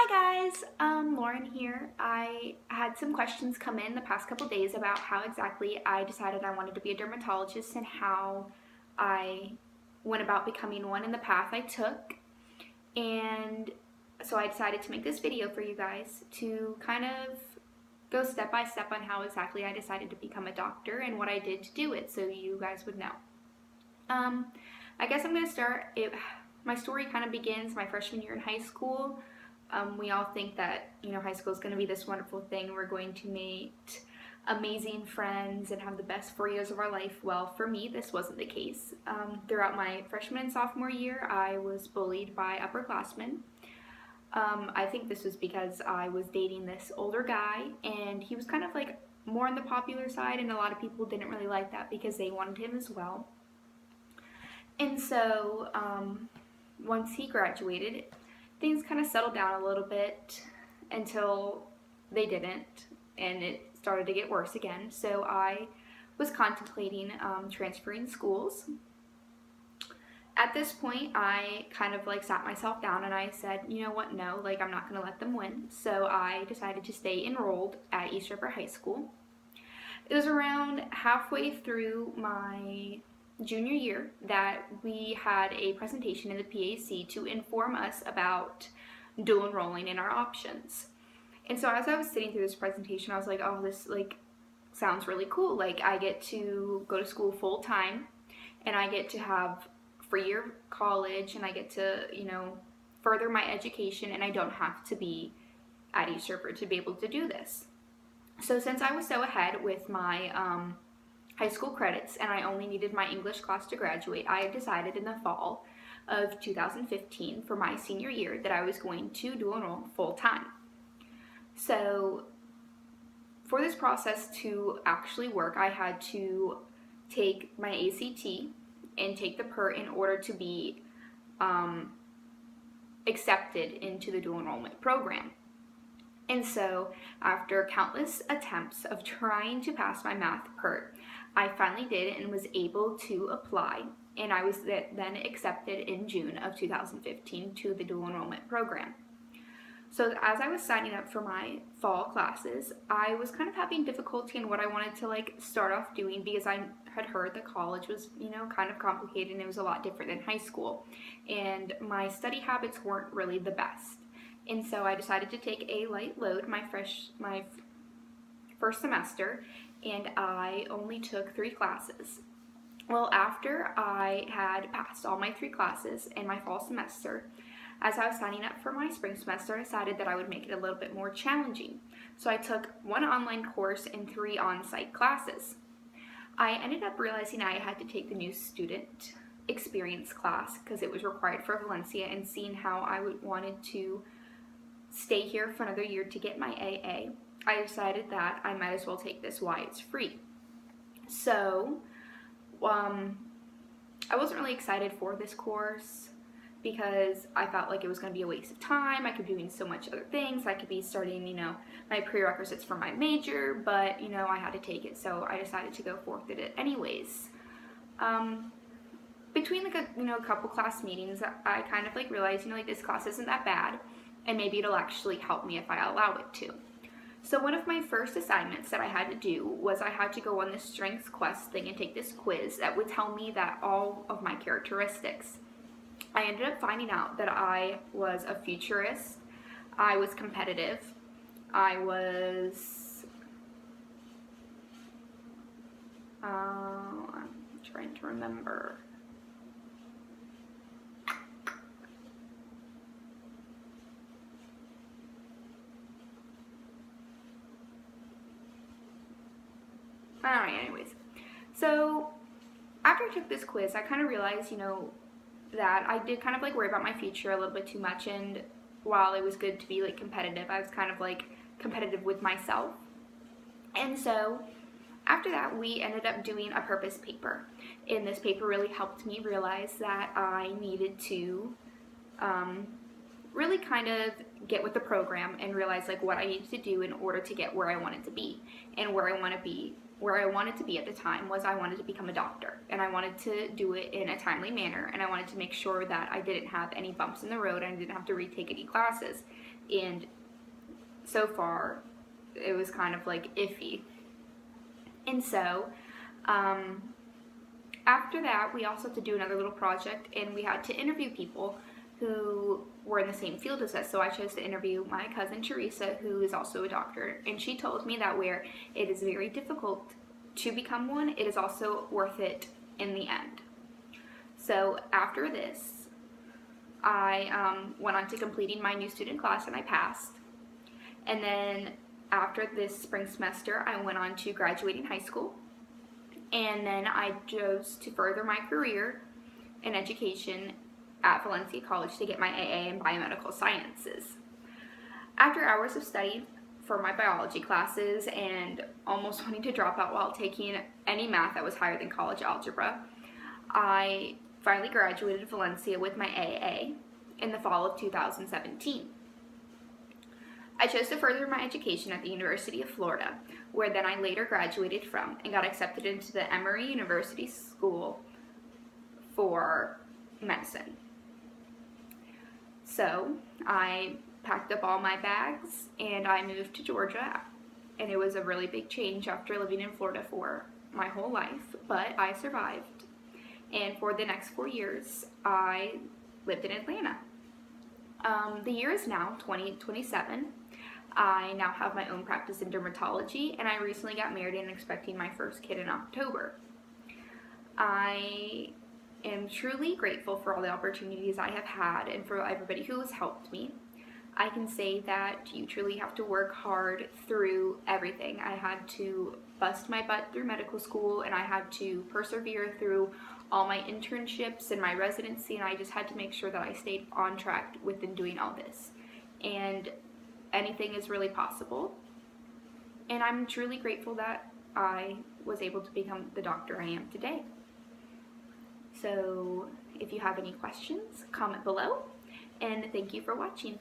Hi guys, Lauren here. I had some questions come in the past couple days about how exactly I decided I wanted to be a dermatologist and how I went about becoming one and the path I took. And so I decided to make this video for you guys to kind of go step by step on how exactly I decided to become a doctor and what I did to do it so you guys would know. I guess I'm going to start. My story kind of begins my freshman year in high school. We all think that, high school is going to be this wonderful thing. We're going to meet amazing friends and have the best 4 years of our life. Well, for me, this wasn't the case. Throughout my freshman and sophomore year, I was bullied by upperclassmen. I think this was because I was dating this older guy, and he was kind of like more on the popular side, and a lot of people didn't really like that because they wanted him as well. And so, once he graduated, things kind of settled down a little bit until they didn't, and it started to get worse again. So I was contemplating transferring schools. At this point, I kind of sat myself down and I said, you know what, no, I'm not going to let them win. So I decided to stay enrolled at East River High School. It was around halfway through my junior year that we had a presentation in the PAC to inform us about dual enrolling in our options. And so as I was sitting through this presentation, I was like, oh, this sounds really cool. I get to go to school full time, and I get to have free year of college, and I get to, further my education, and I don't have to be at East River to be able to do this. So since I was so ahead with my high school credits and I only needed my English class to graduate, I decided in the fall of 2015 for my senior year that I was going to dual enroll full time. So for this process to actually work, I had to take my ACT and take the PERT in order to be accepted into the dual enrollment program. And so after countless attempts of trying to pass my math PERT, I finally did and was able to apply, and I was then accepted in June of 2015 to the dual enrollment program. So as I was signing up for my fall classes, I was kind of having difficulty in what I wanted to start off doing, because I had heard that college was, kind of complicated and it was a lot different than high school, and my study habits weren't really the best. And so I decided to take a light load my first semester, and I only took 3 classes. Well, after I had passed all my 3 classes in my fall semester, as I was signing up for my spring semester, I decided that I would make it a little bit more challenging. So I took 1 online course and 3 on-site classes. I ended up realizing I had to take the new student experience class because it was required for Valencia, and seeing how I wanted to stay here for another year to get my AA, I decided that I might as well take this while it's free. So I wasn't really excited for this course because I felt like it was going to be a waste of time. I could be doing so much other things. I could be starting, my prerequisites for my major, but, I had to take it, so I decided to go forth with it anyways. Between a couple class meetings, I kind of realized, this class isn't that bad, and maybe it'll actually help me if I allow it to. So one of my first assignments that I had to do was I had to go on this strengths quest thing and take this quiz that would tell me that all of my characteristics. I ended up finding out that I was a futurist, I was competitive, I was, I'm trying to remember. Alright, anyways. So after I took this quiz, I kind of realized, that I did kind of worry about my future a little bit too much, and while it was good to be competitive, I was kind of competitive with myself. And so after that, we ended up doing a purpose paper, and this paper really helped me realize that I needed to really kind of get with the program and realize what I needed to do in order to get where I wanted to be and where I want to be where I wanted to be at the time was I wanted to become a doctor, and I wanted to do it in a timely manner, and I wanted to make sure that I didn't have any bumps in the road and I didn't have to retake any classes. And so far, it was kind of like iffy. And so, after that, we also had to do another little project, and we had to interview people who were in the same field as us. So I chose to interview my cousin Teresa, who is also a doctor, and she told me that where it is very difficult to become one, it is also worth it in the end. So after this, I went on to completing my new student class, and I passed. And then after this spring semester, I went on to graduating high school, and then I chose to further my career in education at Valencia College to get my AA in biomedical sciences. After hours of study for my biology classes and almost wanting to drop out while taking any math that was higher than college algebra, I finally graduated Valencia with my AA in the fall of 2017. I chose to further my education at the University of Florida, where then I later graduated from and got accepted into the Emory University School for medicine. So I packed up all my bags and I moved to Georgia, and it was a really big change after living in Florida for my whole life, but I survived. And for the next 4 years, I lived in Atlanta. The year is now 2027. I now have my own practice in dermatology, and I recently got married and expecting my first kid in October. I am truly grateful for all the opportunities I have had and for everybody who has helped me. I can say that you truly have to work hard through everything. I had to bust my butt through medical school, and I had to persevere through all my internships and my residency, and I just had to make sure that I stayed on track within doing all this. And anything is really possible. And I'm truly grateful that I was able to become the doctor I am today. So if you have any questions, comment below, and thank you for watching.